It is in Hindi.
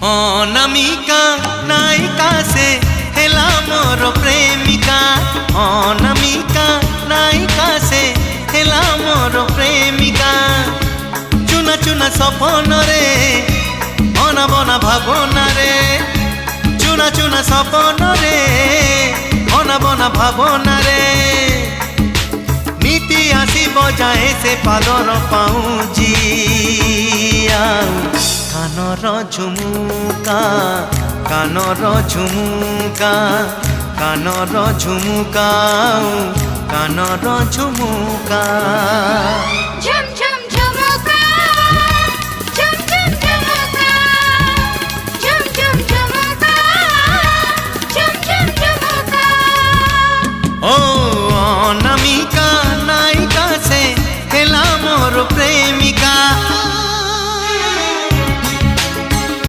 अनामिका नायिका से हेला मोर प्रेमिका। अनामिका नायिका से हेला मोर प्रेमिका। चुना चुना सपन रे अना बना भावना रे। चुना चुना सपन रे अना बना भावना रे। नीति आसी बजाए से पादर पाऊँ कानर झुमुका कानर झुमुका कानर झुमुका कानर झुमुका।